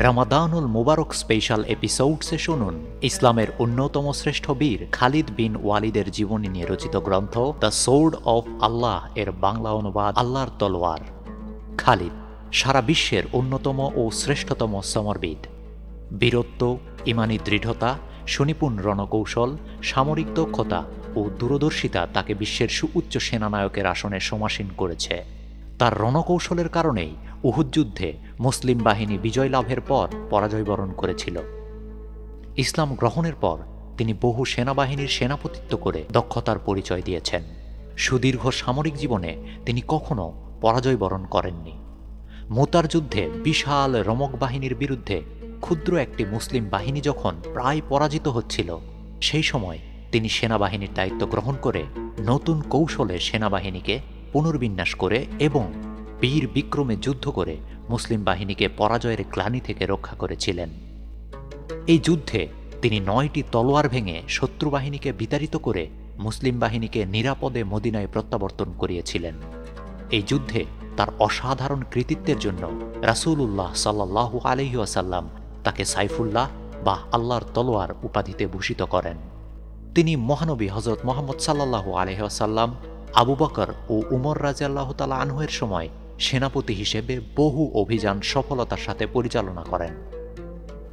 রমাদানুল মুবারক special এপিসোডসে শুনুন ইসলামের অন্যতম শ্রেষ্ঠ বীর খালিদ বিন ওয়ালিদের জীবনী নিয়ে রচিত গ্রন্থ দ্য সোর্ড অফ আল্লাহ এর বাংলা অনুবাদ আল্লাহর তলোয়ার। খালিদ সারা বিশ্বের অন্যতম ও শ্রেষ্ঠতম সমরবিদ। বীরত্ব, ইমানি দৃঢ়তা, সুনিপুণ রণকৌশল, সামরিক দক্ষতা ও দূরদর্শিতা তাকে বিশ্বের সুউচ্চ সেনানায়কের আসনে সমাসীন করেছে। তার রণকৌশলের কারণেই উহুদ যুদ্ধে মুসলিম বাহিনী বিজয় লাভের পর পরাজয় বরণ করেছিল। ইসলাম গ্রহণের পর তিনি বহু সেনাবাহিনীর সেনাপতিত্ব করে দক্ষতার পরিচয় দিয়েছেন। সুদীর্ঘ সামরিক জীবনে তিনি কখনো পরাজয় বরণ করেননি। মুতার যুদ্ধে বিশাল রমক বাহিনীর বিরুদ্ধে ক্ষুদ্র একটি মুসলিম বাহিনী যখন প্রায় পরাজিত হচ্ছিল, সেই সময় তিনি সেনাবাহিনীর দায়িত্ব গ্রহণ করে নতুন কৌশলে সেনাবাহিনীকে পুনর্বিন্যাস করে এবং বীর বিক্রমে যুদ্ধ করে মুসলিম বাহিনীকে পরাজয়ের গ্লানি থেকে রক্ষা করেছিলেন। এই যুদ্ধে তিনি 9টি তলোয়ার ভেঙে শত্রু বাহিনীকে বিতাড়িত করে মুসলিম বাহিনীকে নিরাপদে মদিনায় প্রত্যাবর্তন করিয়েছিলেন। এই যুদ্ধে তার অসাধারণ কৃতিত্বের জন্য রাসূলুল্লাহ সাল্লাল্লাহু আলাইহি ওয়াসাল্লাম তাকে সাইফুল্লাহ বা আল্লাহর তলোয়ার উপাধিতে ভূষিত করেন। তিনি মহানবী হযরত মুহাম্মদ সাল্লাল্লাহু আলাইহি ওয়াসাল্লাম, আবু বকর ও উমর রাদিয়াল্লাহু তাআলা আনহুর সময় সেনাপতি হিসেবে বহু অভিযান সফলতার সাথে পরিচালনা করেন।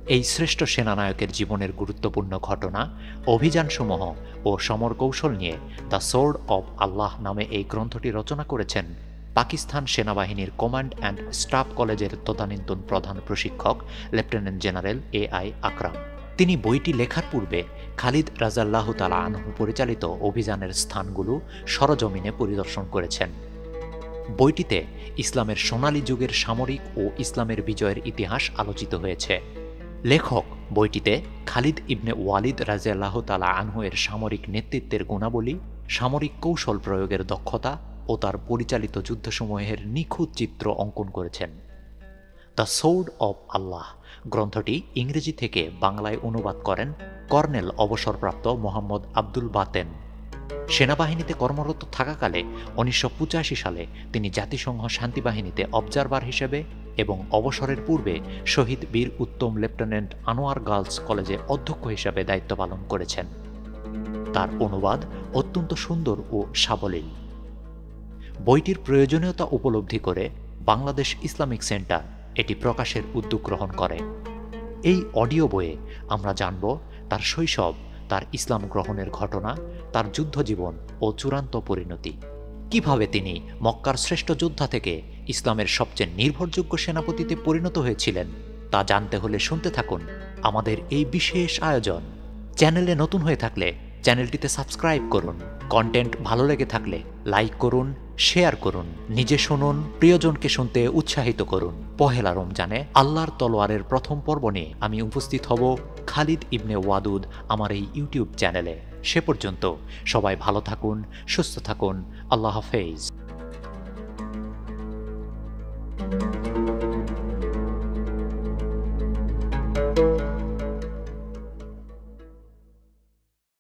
এই শ্রেষ্ঠ সেনানায়কের জীবনের গুরুত্বপূর্ণ ঘটনা, অভিযানসমূহ ও সমর কৌশল নিয়ে দ্য সোর্ড অব আল্লাহ নামে এই গ্রন্থটি রচনা করেছেন পাকিস্তান সেনাবাহিনীর কমান্ড অ্যান্ড স্টাফ কলেজের তদানীন্তন প্রধান প্রশিক্ষক লেফটেন্যান্ট জেনারেল এ.আই. আকরাম। তিনি বইটি লেখার পূর্বে খালিদ রাদিয়াল্লাহু তাআলা আনহু পরিচালিত অভিযানের স্থানগুলো সরজমিনে পরিদর্শন করেছেন। বইটিতে ইসলামের সোনালী যুগের সামরিক ও ইসলামের বিজয়ের ইতিহাস আলোচিত হয়েছে। লেখক বইটিতে খালিদ ইবনে ওয়ালিদ রাদিয়াল্লাহু তাআলা আনহু এর সামরিক নেতৃত্বের গুণাবলী, সামরিক কৌশল প্রয়োগের দক্ষতা ও তার পরিচালিত যুদ্ধসমূহের নিখুঁত চিত্র অঙ্কন করেছেন। দ্য সোর্ড অব আল্লাহ গ্রন্থটি ইংরেজি থেকে বাংলায় অনুবাদ করেন কর্নেল অবসরপ্রাপ্ত মোহাম্মদ আব্দুল বাতেন। সেনাবাহিনীতে কর্মরত থাকাকালে 1985 সালে তিনি জাতিসংঘ শান্তিবাহিনীতে অবজারভার হিসেবে এবং অবসরের পূর্বে শহীদ বীর উত্তম লেফটেন্যান্ট আনোয়ার গার্লস কলেজে অধ্যক্ষ হিসেবে দায়িত্ব পালন করেছেন। তার অনুবাদ অত্যন্ত সুন্দর ও সাবলীল। বইটির প্রয়োজনীয়তা উপলব্ধি করে বাংলাদেশ ইসলামিক সেন্টার এটি প্রকাশের উদ্যোগ গ্রহণ করে। এই অডিও বইয়ে আমরা জানব তার শৈশব, তার ইসলাম গ্রহণের ঘটনা, তার যুদ্ধজীবন ও চূড়ান্ত পরিণতি। কিভাবে তিনি মক্কার শ্রেষ্ঠ যোদ্ধা থেকে ইসলামের সবচেয়ে নির্ভরযোগ্য সেনাপতিতে পরিণত হয়েছিলেন, তা জানতে হলে শুনতে থাকুন আমাদের এই বিশেষ আয়োজন। চ্যানেলে নতুন হয়ে থাকলে চ্যানেলটিতে সাবস্ক্রাইব করুন। কন্টেন্ট ভালো লেগে থাকলে লাইক করুন, শেয়ার করুন, নিজে শুনুন, প্রিয়জনকে শুনতে উৎসাহিত করুন। পহেলা রমজানে আল্লাহর তলোয়ারের প্রথম পর্ব নিয়ে আমি উপস্থিত হব খালিদ ইবনে ওয়াদুদ আমার এই ইউটিউব চ্যানেলে। সে পর্যন্ত সবাই ভালো থাকুন, সুস্থ থাকুন। আল্লাহ হাফেজ।